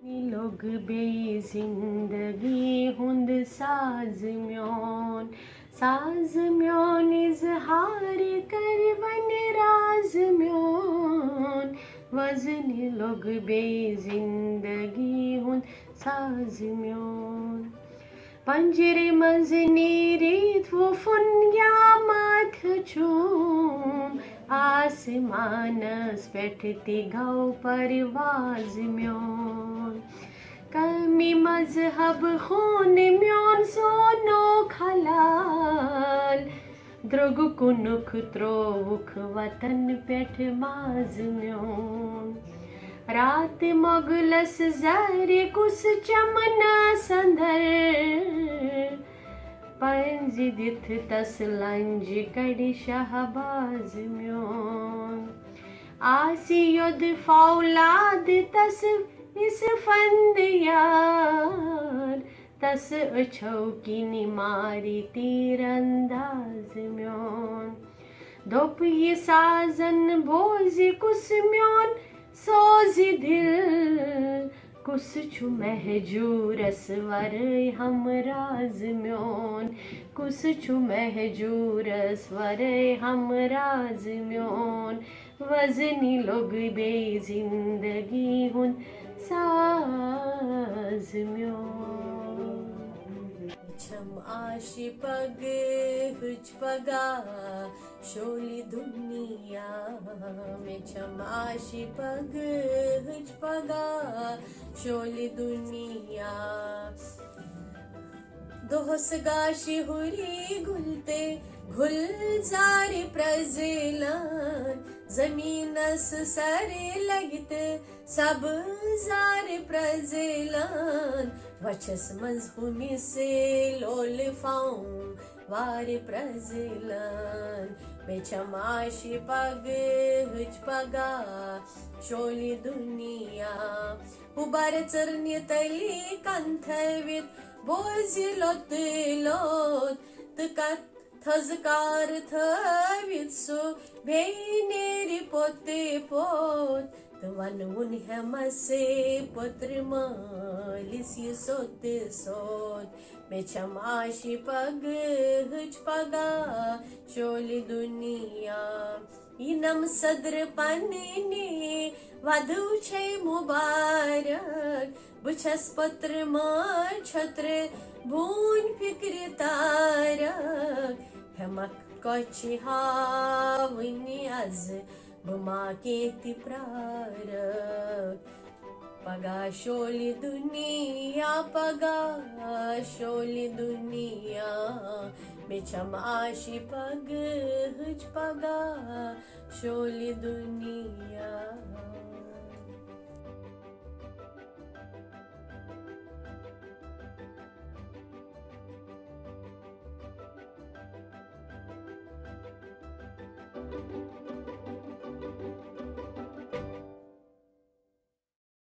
लोग बे जिंदगी हुंद साज म्योन इजहार कर वन राज म्योन वजन लोग बे जिंदगी हुंद साज म्योन पंजरे मज नीरीत वो फुन माथ छूम आसमानस पेठती गौ परवाज म्योन कमी मजहब खून म्योन सोनो खलाल द्रुग कुनुख त्रोख वतन पेठ माज म्योन रात मोगलस जर कुस चमना संदर पंज दिथ तस लंज कड़ी शहबाज म्योन आसी युद फौलाद तस इस फंद यार तस अछौ की निमारी तीरंदाज म्योन दोप ये साजन बोज कुस म्योन सोजी दिल कुस छु महजूरस वर हमराज म्योन कुस छु महजूरस वर हमराज म्योन वजनी लोग बे जिंदगी हुन साज म्योन छम आशी पग हुच पगा शोली दुनिया में छम आशी पग हुच पगा शोली दुनिया दोहस गाशी हुरी गुलते गुलजारी प्रजिलन जमीनस सरे लगते सब जार प्रजिलन वचस मजहुमी से लोल फाऊं वार प्रजिलन में चमाशी पग हुच पगा शोली दुनिया उबार चरणी तली कंथवित बोझी लोत तकात थजकार थवित सो भेनेरी पोते पोत वन उन हमसे पुत्र मालिस ये सोते सोत में चमाशी पग हुच पगा शोली दुनिया इनम सदर पन्ने वधु छे मुबारक बुछस पत्र मां छत्र भून फिक्र तारक हमक कोची हावनी आज बुमा केती प्रारक पगा शोली दुनिया पगा शोली दुनिया बिचम आशी पग हुच पगा शोली दुनिया।